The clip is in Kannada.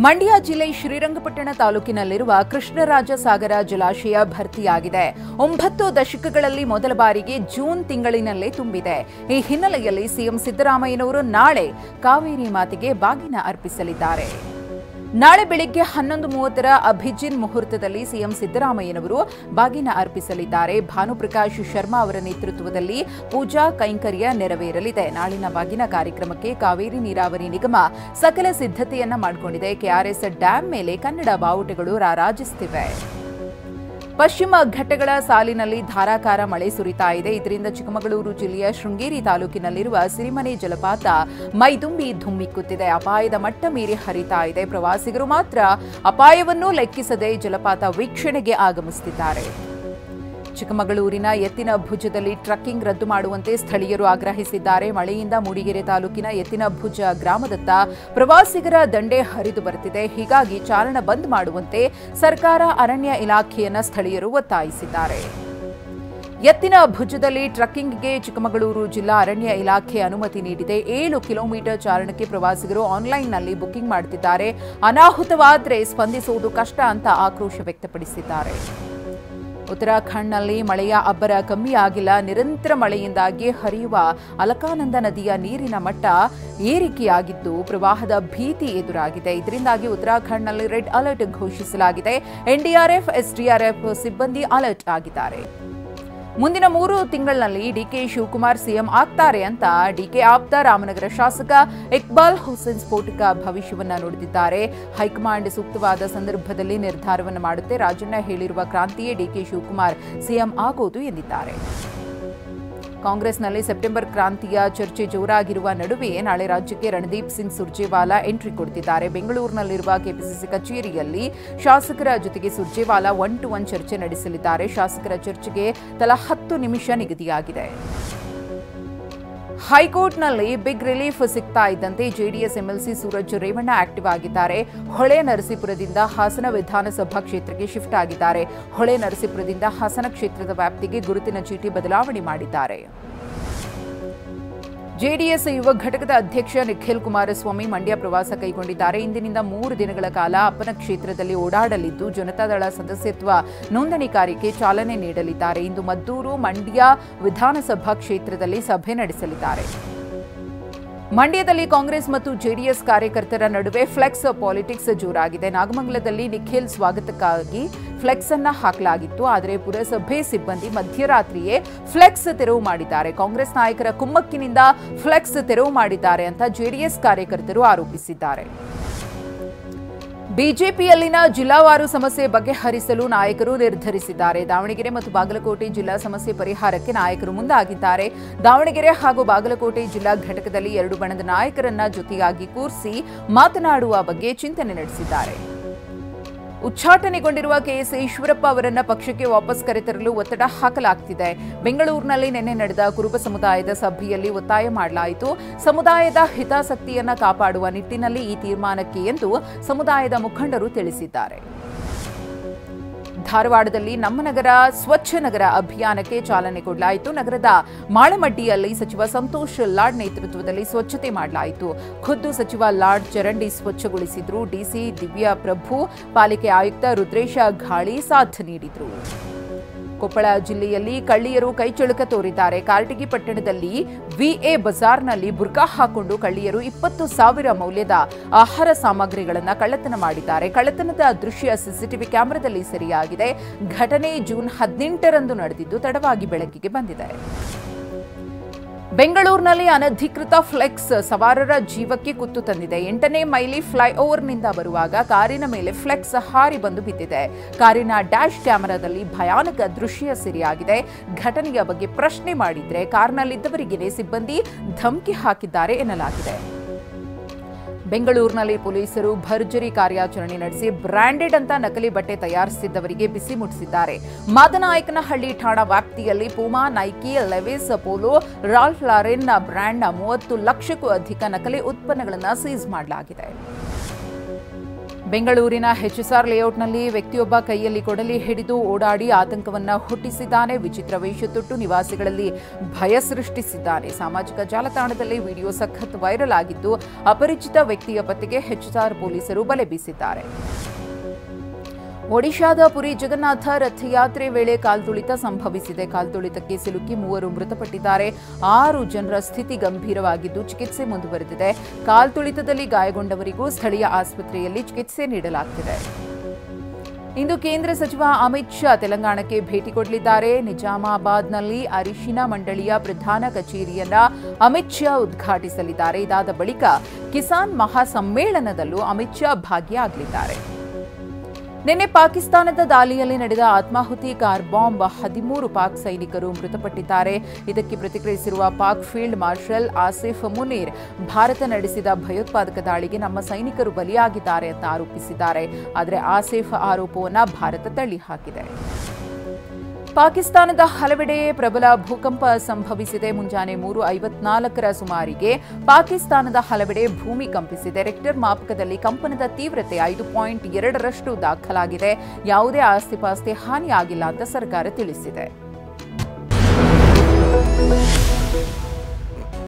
ಮಂಡ್ಯ ಜಿಲ್ಲೆ ಶ್ರೀರಂಗಪಟ್ಟಣ ತಾಲೂಕಿನಲ್ಲಿರುವ ಕೃಷ್ಣರಾಜ ಸಾಗರ ಜಲಾಶಯ ಭರ್ತಿಯಾಗಿದೆ. 9 ದಶಕಗಳಲ್ಲಿ ಮೊದಲ ಬಾರಿಗೆ ಜೂನ್ ತಿಂಗಳಿನಲ್ಲೇ ತುಂಬಿದೆ. ಈ ಹಿನ್ನೆಲೆಯಲ್ಲಿ ಸಿಎಂ ಸಿದ್ದರಾಮಯ್ಯನವರು ನಾಳೆ ಕಾವೇರಿ ಮಾತೆಗೆ ಬಾಗಿನ ಅರ್ಪಿಸಲಿದ್ದಾರೆ. ನಾಳೆ ಬೆಳಗ್ಗೆ 11:30 ಅಭಿಜಿನ್ ಮುಹೂರ್ತದಲ್ಲಿ ಸಿಎಂ ಸಿದ್ದರಾಮಯ್ಯನವರು ಬಾಗಿನ ಅರ್ಪಿಸಲಿದ್ದಾರೆ. ಭಾನುಪ್ರಕಾಶ್ ಶರ್ಮಾ ಅವರ ನೇತೃತ್ವದಲ್ಲಿ ಪೂಜಾ ಕೈಂಕರ್ಯ ನೆರವೇರಲಿದೆ. ನಾಳಿನ ಬಾಗಿನ ಕಾರ್ಯಕ್ರಮಕ್ಕೆ ಕಾವೇರಿ ನೀರಾವರಿ ನಿಗಮ ಸಕಲ ಸಿದ್ಧತೆಯನ್ನ ಮಾಡಿಕೊಂಡಿದೆ. ಕೆಆರ್ಎಸ್ ಡ್ಯಾಂ ಮೇಲೆ ಕನ್ನಡ ಬಾವುಟಗಳು ರಾರಾಜಿಸುತ್ತಿವೆ. ಪಶ್ಚಿಮ ಘಟ್ಟಗಳ ಸಾಲಿನಲ್ಲಿ ಧಾರಾಕಾರ ಮಳೆ ಸುರಿತಾ ಇದೆ. ಇದರಿಂದ ಚಿಕ್ಕಮಗಳೂರು ಜಿಲ್ಲೆಯ ಶೃಂಗೇರಿ ತಾಲೂಕಿನಲ್ಲಿರುವ ಸಿರಿಮನೆ ಜಲಪಾತ ಮೈದುಂಬಿ ಧುಮ್ಮಿಕ್ಕುತ್ತಿದೆ. ಅಪಾಯದ ಮಟ್ಟ ಮೀರಿ ಹರಿತಾ ಇದೆ. ಪ್ರವಾಸಿಗರು ಮಾತ್ರ ಅಪಾಯವನ್ನೂ ಲೆಕ್ಕಿಸದೆ ಜಲಪಾತ ವೀಕ್ಷಣೆಗೆ ಆಗಮಿಸುತ್ತಿದ್ದಾರೆ. ಚಿಕ್ಕಮಗಳೂರಿನ ಎತ್ತಿನ ಭುಜದಲ್ಲಿ ಟ್ರಕ್ಕಿಂಗ್ ರದ್ದು ಮಾಡುವಂತೆ ಸ್ಥಳೀಯರು ಆಗ್ರಹಿಸಿದ್ದಾರೆ. ಮಳೆಯಿಂದ ಮೂಡಿಗೆರೆ ತಾಲೂಕಿನ ಎತ್ತಿನ ಭುಜ ಗ್ರಾಮದತ್ತ ಪ್ರವಾಸಿಗರ ದಂಡೆ ಹರಿದು ಬರುತ್ತಿದೆ. ಹೀಗಾಗಿ ಚಾರಣ ಬಂದ್ ಮಾಡುವಂತೆ ಸರ್ಕಾರ ಅರಣ್ಯ ಇಲಾಖೆಯನ್ನ ಸ್ಥಳೀಯರು ಒತ್ತಾಯಿಸಿದ್ದಾರೆ. ಎತ್ತಿನ ಭುಜದಲ್ಲಿ ಟ್ರಕ್ಕಿಂಗ್ಗೆ ಚಿಕ್ಕಮಗಳೂರು ಜಿಲ್ಲಾ ಅರಣ್ಯ ಇಲಾಖೆ ಅನುಮತಿ ನೀಡಿದೆ. 7 ಕಿಲೋಮೀಟರ್ ಚಾರಣಕ್ಕೆ ಪ್ರವಾಸಿಗರು ಆನ್ಲೈನ್ನಲ್ಲಿ ಬುಕಿಂಗ್ ಮಾಡುತ್ತಿದ್ದಾರೆ. ಅನಾಹುತವಾದರೆ ಸ್ಪಂದಿಸುವುದು ಕಷ್ಟ ಅಂತ ಆಕ್ರೋಶ ವ್ಯಕ್ತಪಡಿಸಿದ್ದಾರೆ. ಉತ್ತರಾಖಂಡ್ನಲ್ಲಿ ಮಳೆಯ ಅಬ್ಬರ ಕಮ್ಮಿಯಾಗಿಲ್ಲ. ನಿರಂತರ ಮಳೆಯಿಂದಾಗಿ ಹರಿಯುವ ಅಲಕಾನಂದ ನದಿಯ ನೀರಿನ ಮಟ್ಟ ಏರಿಕೆಯಾಗಿದ್ದು ಪ್ರವಾಹದ ಭೀತಿ ಎದುರಾಗಿದೆ. ಇದರಿಂದಾಗಿ ಉತ್ತರಾಖಂಡ್ನಲ್ಲಿ ರೆಡ್ ಅಲರ್ಟ್ ಘೋಷಿಸಲಾಗಿದೆ. ಎನ್ಡಿಆರ್ಎಫ್, ಎಸ್ಡಿಆರ್ಎಫ್ ಸಿಬ್ಬಂದಿ ಅಲರ್ಟ್ ಆಗಿದ್ದಾರೆ. ಮುಂದಿನ 3 ತಿಂಗಳಲ್ಲಿ ಡಿಕೆ ಶಿವಕುಮಾರ್ ಸಿಎಂ ಆಗ್ತಾರೆ ಅಂತ ಡಿಕೆ ಆಪ್ತ ರಾಮನಗರ ಶಾಸಕ ಇಕ್ಬಾಲ್ ಹುಸೇನ್ ಸ್ಫೋಟಕ ಭವಿಷ್ಯವನ್ನ ನುಡಿದಿದ್ದಾರೆ. ಹೈಕಮಾಂಡ್ ಸೂಕ್ತವಾದ ಸಂದರ್ಭದಲ್ಲಿ ನಿರ್ಧಾರವನ್ನು ಮಾಡುತ್ತೆ. ರಾಜಣ್ಣ ಹೇಳಿರುವ ಕ್ರಾಂತಿಯೇ ಡಿಕೆ ಶಿವಕುಮಾರ್ ಸಿಎಂ ಆಗೋದು ಎಂದಿದ್ದಾರೆ. ಕಾಂಗ್ರೆಸ್ನಲ್ಲಿ ಸೆಪ್ಟೆಂಬರ್ ಕ್ರಾಂತಿಯ ಚರ್ಚೆ ಜೋರಾಗಿರುವ ನಡುವೆ ನಾಳೆ ರಾಜ್ಯಕ್ಕೆ ರಣದೀಪ್ ಸಿಂಗ್ ಸುರ್ಜೇವಾಲಾ ಎಂಟ್ರಿ ಕೊಡುತ್ತಿದ್ದಾರೆ. ಬೆಂಗಳೂರಿನಲ್ಲಿರುವ ಕೆಪಿಸಿಸಿ ಕಚೇರಿಯಲ್ಲಿ ಶಾಸಕರ ಜೊತೆಗೆ ಸುರ್ಜೇವಾಲಾ 1-to-1 ಚರ್ಚೆ ನಡೆಸಲಿದ್ದಾರೆ. ಶಾಸಕರ ಚರ್ಚೆಗೆ ತಲಾ 10 ನಿಮಿಷ ನಿಗದಿಯಾಗಿದೆ. ಹೈಕೋರ್ಟ್ನಲ್ಲಿ ಬಿಗ್ ರಿಲೀಫ್ ಸಿಗ್ತಾ ಇದ್ದಂತೆ JDS MLC Suraj Revanna active ಆಗಿದ್ದಾರೆ. ಹೊಳೆ ನರಸೀಪುರದಿಂದ ಹಾಸನ ವಿಧಾನಸಭಾ ಕ್ಷೇತ್ರಕ್ಕೆ ಶಿಫ್ಟ್ ಆಗಿದ್ದಾರೆ. ಹೊಳೆ ನರಸೀಪುರದಿಂದ ಹಾಸನ ಕ್ಷೇತ್ರದ ವ್ಯಾಪ್ತಿಗೆ ಗುರುತಿನ ಚೀಟಿ ಬದಲಾವಣೆ ಮಾಡಿದ್ದಾರೆ. ಜೆಡಿಎಸ್ ಯುವ ಘಟಕದ ಅಧ್ಯಕ್ಷ ನಿಖಿಲ್ ಕುಮಾರಸ್ವಾಮಿ ಮಂಡ್ಯ ಪ್ರವಾಸ ಕೈಗೊಂಡಿದ್ದಾರೆ. ಇಂದಿನಿಂದ 3 ದಿನಗಳ ಕಾಲ ಅಪ್ಪನ ಕ್ಷೇತ್ರದಲ್ಲಿ ಓಡಾಡಲಿದ್ದು ಜನತಾದಳ ಸದಸ್ಯತ್ವ ನೋಂದಣಿ ಕಾರ್ಯಕ್ಕೆ ಚಾಲನೆ ನೀಡಲಿದ್ದಾರೆ. ಇಂದು ಮದ್ದೂರು, ಮಂಡ್ಯ ವಿಧಾನಸಭಾ ಕ್ಷೇತ್ರದಲ್ಲಿ ಸಭೆ ನಡೆಸಲಿದ್ದಾರೆ. ಮಂಡ್ಯದಲ್ಲಿ ಕಾಂಗ್ರೆಸ್ ಮತ್ತು ಜೆಡಿಎಸ್ ಕಾರ್ಯಕರ್ತರ ನಡುವೆ ಫ್ಲೆಕ್ಸ್ ಪಾಲಿಟಿಕ್ಸ್ ಜೋರಾಗಿದೆ. ನಾಗಮಂಗಲದಲ್ಲಿ ನಿಖಿಲ್ ಸ್ವಾಗತಕ್ಕಾಗಿ ಫ್ಲೆಕ್ಸ್ ಅನ್ನ ಹಾಕಲಾಗಿತ್ತು. ಆದರೆ ಪುರಸಭೆ ಸಿಬ್ಬಂದಿ ಮಧ್ಯರಾತ್ರಿಯೇ ಫ್ಲೆಕ್ಸ್ ತೆರವು ಮಾಡಿದ್ದಾರೆ. ಕಾಂಗ್ರೆಸ್ ನಾಯಕರ ಕುಮ್ಮಕ್ಕಿನಿಂದ ಫ್ಲೆಕ್ಸ್ ತೆರವು ಮಾಡಿದ್ದಾರೆ ಅಂತ ಜೆಡಿಎಸ್ ಕಾರ್ಯಕರ್ತರು ಆರೋಪಿಸಿದ್ದಾರೆ. ಬಿಜೆಪಿಯಲ್ಲಿನ ಜಿಲ್ಲಾವಾರು ಸಮಸ್ಯೆ ಬಗೆಹರಿಸಲು ನಾಯಕರು ನಿರ್ಧರಿಸಿದ್ದಾರೆ. ದಾವಣಗೆರೆ ಮತ್ತು ಬಾಗಲಕೋಟೆ ಜಿಲ್ಲಾ ಸಮಸ್ಯೆ ಪರಿಹಾರಕ್ಕೆ ನಾಯಕರು ಮುಂದಾಗಿದ್ದಾರೆ. ದಾವಣಗೆರೆ ಹಾಗೂ ಬಾಗಲಕೋಟೆ ಜಿಲ್ಲಾ ಘಟಕದಲ್ಲಿ 2 ಬಣದ ನಾಯಕರನ್ನ ಜೊತೆಯಾಗಿ ಕೂರಿಸಿ ಮಾತನಾಡುವ ಬಗ್ಗೆ ಚಿಂತನೆ ನಡೆಸಿದ್ದಾರೆ. ಉಚ್ಚಾಟನೆಗೊಂಡಿರುವ ಕೆಎಸ್ ಈಶ್ವರಪ್ಪ ಅವರನ್ನ ಪಕ್ಷಕ್ಕೆ ವಾಪಸ್ ಕರೆತರಲು ಒತ್ತಡ ಹಾಕಲಾಗುತ್ತಿದೆ. ಬೆಂಗಳೂರಿನಲ್ಲಿ ನಿನ್ನೆ ನಡೆದ ಕುರುಬ ಸಮುದಾಯದ ಸಭೆಯಲ್ಲಿ ಒತ್ತಾಯ ಮಾಡಲಾಯಿತು. ಸಮುದಾಯದ ಹಿತಾಸಕ್ತಿಯನ್ನ ಕಾಪಾಡುವ ನಿಟ್ಟಿನಲ್ಲಿ ಈ ತೀರ್ಮಾನಕ್ಕೆ ಎಂದು ಸಮುದಾಯದ ಮುಖಂಡರು ತಿಳಿಸಿದ್ದಾರೆ. ಧಾರವಾಡದಲ್ಲಿ ನಮ್ಮ ನಗರ ಸ್ವಚ್ಛ ನಗರ ಅಭಿಯಾನಕ್ಕೆ ಚಾಲನೆ ಕೊಡಲಾಯಿತು. ನಗರದ ಮಾಳಮಡ್ಡಿಯಲ್ಲಿ ಸಚಿವ ಸಂತೋಷ್ ಲಾಡ್ ನೇತೃತ್ವದಲ್ಲಿ ಸ್ವಚ್ಛತೆ ಮಾಡಲಾಯಿತು. ಖುದ್ದು ಸಚಿವ ಲಾಡ್ ಚರಂಡಿ ಸ್ವಚ್ಛಗೊಳಿಸಿದ್ರು. ಡಿಸಿ ದಿವ್ಯಾ ಪ್ರಭು, ಪಾಲಿಕೆ ಆಯುಕ್ತ ರುದ್ರೇಶ ಘಾಳಿ ಸಾಥ್ ನೀಡಿದರು. ಕೊಪ್ಪಳ ಜಿಲ್ಲೆಯಲ್ಲಿ ಕಳ್ಳಿಯರು ಕೈಚಳಕ ತೋರಿದ್ದಾರೆ. ಕಾರಟಗಿ ಪಟ್ಟಣದಲ್ಲಿ ವಿಎ ಬಜಾರ್ನಲ್ಲಿ ಬುರ್ಕಾ ಹಾಕೊಂಡು ಕಳ್ಳಿಯರು 20,000 ಮೌಲ್ಯದ ಆಹಾರ ಸಾಮಗ್ರಿಗಳನ್ನು ಕಳ್ಳತನ ಮಾಡಿದ್ದಾರೆ. ಕಳ್ಳತನದ ದೃಶ್ಯ ಸಿಸಿಟಿವಿ ಕ್ಯಾಮೆರಾದಲ್ಲಿ ಸೆರೆಯಾಗಿದೆ. ಘಟನೆ ಜೂನ್ 18ರಂದು ನಡೆದಿದ್ದು ತಡವಾಗಿ ಬೆಳಕಿಗೆ ಬಂದಿದೆ. ಬೆಂಗಳೂರಿನಲ್ಲಿ ಅನಧಿಕೃತ ಫ್ಲೆಕ್ಸ್ ಸವಾರರ ಜೀವಕ್ಕೆ ಕುತ್ತು ತಂದಿದೆ. 8ನೇ ಮೈಲಿ ಫ್ಲೈಓವರ್ನಿಂದ ಬರುವಾಗ ಕಾರಿನ ಮೇಲೆ ಫ್ಲೆಕ್ಸ್ ಹಾರಿ ಬಂದು ಬಿದ್ದಿದೆ. ಕಾರಿನ ಡ್ಯಾಶ್ ಕ್ಯಾಮೆರಾದಲ್ಲಿ ಭಯಾನಕ ದೃಶ್ಯ ಸೆರೆಯಾಗಿದೆ. ಘಟನೆಯ ಬಗ್ಗೆ ಪ್ರಶ್ನೆ ಮಾಡಿದ್ರೆ ಕಾರ್ನಲ್ಲಿದ್ದವರಿಗೆ ಸಿಬ್ಬಂದಿ ಧಮಕಿ ಹಾಕಿದ್ದಾರೆ ಎನ್ನಲಾಗಿದೆ. ಬೆಂಗಳೂರಿನಲ್ಲಿ ಪೊಲೀಸರು ಭರ್ಜರಿ ಕಾರ್ಯಾಚರಣೆ ನಡೆಸಿ ಬ್ರಾಂಡೆಡ್ ಅಂತ ನಕಲಿ ಬಟ್ಟೆ ತಯಾರಿಸುತ್ತಿದ್ದವರಿಗೆ ಬಿಸಿ ಮುಟ್ಟಿಸಿದ್ದಾರೆ. ಮಾದನಾಯಕನಹಳ್ಳಿ ಠಾಣಾ ವ್ಯಾಪ್ತಿಯಲ್ಲಿ Puma, Nike, Lewis, polo, Ralph Lauren ಬ್ರ್ಯಾಂಡ್ನ 30 ಲಕ್ಷಕ್ಕೂ ಅಧಿಕ ನಕಲಿ ಉತ್ಪನ್ನಗಳನ್ನು ಸೀಸ್ ಮಾಡಲಾಗಿದೆ. ಬೆಂಗಳೂರಿನ ಎಚ್ಎಸ್ಆರ್ ಲೇಔಟ್ನಲ್ಲಿ ವ್ಯಕ್ತಿಯೊಬ್ಬ ಕೈಯಲ್ಲಿ ಕೊಡಲಿ ಹಿಡಿದು ಓಡಾಡಿ ಆತಂಕವನ್ನ ಹುಟ್ಟಿಸಿದ್ದಾನೆ. ವಿಚಿತ್ರ ವೇಷ ತೊಟ್ಟು ನಿವಾಸಿಗಳಲ್ಲಿ ಭಯ ಸೃಷ್ಟಿಸಿದ್ದಾನೆ. ಸಾಮಾಜಿಕ ಜಾಲತಾಣದಲ್ಲಿ ವಿಡಿಯೋ ಸಖತ್ ವೈರಲ್ ಆಗಿದ್ದು, ಅಪರಿಚಿತ ವ್ಯಕ್ತಿಯ ಪತ್ತೆಗೆ ಎಚ್ಎಸ್ಆರ್ ಪೊಲೀಸರು ಬಲೆ ಬೀಸಿದ್ದಾರೆ. ಒಡಿಶಾದ ಪುರಿ ಜಗನ್ನಾಥ ರಥಯಾತ್ರೆ ವೇಳೆ ಕಾಲ್ತುಳಿತ ಸಂಭವಿಸಿದೆ. ಕಾಲ್ತುಳಿತಕ್ಕೆ ಸಿಲುಕಿ 3 ಮೃತಪಟ್ಟಿದ್ದಾರೆ. 6 ಜನರ ಸ್ಥಿತಿ ಗಂಭೀರವಾಗಿದ್ದು ಚಿಕಿತ್ಸೆ ಮುಂದುವರೆದಿದೆ. ಕಾಲ್ತುಳಿತದಲ್ಲಿ ಗಾಯಗೊಂಡವರಿಗೂ ಸ್ಥಳೀಯ ಆಸ್ಪತ್ರೆಯಲ್ಲಿ ಚಿಕಿತ್ಸೆ ನೀಡಲಾಗುತ್ತಿದೆ. ಇಂದು ಕೇಂದ್ರ ಸಚಿವ ಅಮಿತ್ ಶಾ ತೆಲಂಗಾಣಕ್ಕೆ ಭೇಟಿ ಕೊಡಲಿದ್ದಾರೆ. ನಿಜಾಮಾಬಾದ್ನಲ್ಲಿ ಅರಿಶಿನ ಮಂಡಳಿಯ ಪ್ರಧಾನ ಕಚೇರಿಯನ್ನ ಅಮಿತ್ ಶಾ ಉದ್ಘಾಟಿಸಲಿದ್ದಾರೆ. ಇದಾದ ಬಳಿಕ ಕಿಸಾನ್ ಮಹಾಸಮ್ಮೇಳನದಲ್ಲೂ ಅಮಿತ್ ಶಾ ಭಾಗಿಯಾಗಲಿದ್ದಾರೆ. ನಿನ್ನೆ ಪಾಕಿಸ್ತಾನದ ದಾಳಿಯಲ್ಲಿ ನಡೆದ ಆತ್ಮಾಹುತಿ ಕಾರ್ ಬಾಂಬ್ 13 ಪಾಕ್ ಸೈನಿಕರು ಮೃತಪಟ್ಟಿದ್ದಾರೆ. ಇದಕ್ಕೆ ಪ್ರತಿಕ್ರಿಯಿಸಿರುವ ಪಾಕ್ ಫೀಲ್ಡ್ ಮಾರ್ಷಲ್ ಆಸಿಫ್ ಮುನೀರ್, ಭಾರತ ನಡೆಸಿದ ಭಯೋತ್ಪಾದಕ ದಾಳಿಗೆ ನಮ್ಮ ಸೈನಿಕರು ಬಲಿಯಾಗಿದ್ದಾರೆ ಅಂತ ಆರೋಪಿಸಿದ್ದಾರೆ. ಆದರೆ ಆಸಿಫ್ ಆರೋಪವನ್ನು ಭಾರತ ತಳ್ಳಿಹಾಕಿದೆ. ಪಾಕಿಸ್ತಾನದ ಹಲವೆಡೆ ಪ್ರಬಲ ಭೂಕಂಪ ಸಂಭವಿಸಿದೆ. ಮುಂಜಾನೆ 3:54ರ ಸುಮಾರಿಗೆ ಪಾಕಿಸ್ತಾನದ ಹಲವೆಡೆ ಭೂಮಿ ಕಂಪಿಸಿದೆ. ರಿಕ್ಟರ್ ಮಾಪಕದಲ್ಲಿ ಕಂಪನದ ತೀವ್ರತೆ 5.2ರಷ್ಟು ದಾಖಲಾಗಿದೆ. ಯಾವುದೇ ಆಸ್ತಿಪಾಸ್ತಿ ಹಾನಿಯಾಗಿಲ್ಲ ಅಂತ ಸರ್ಕಾರ ತಿಳಿಸಿದೆ.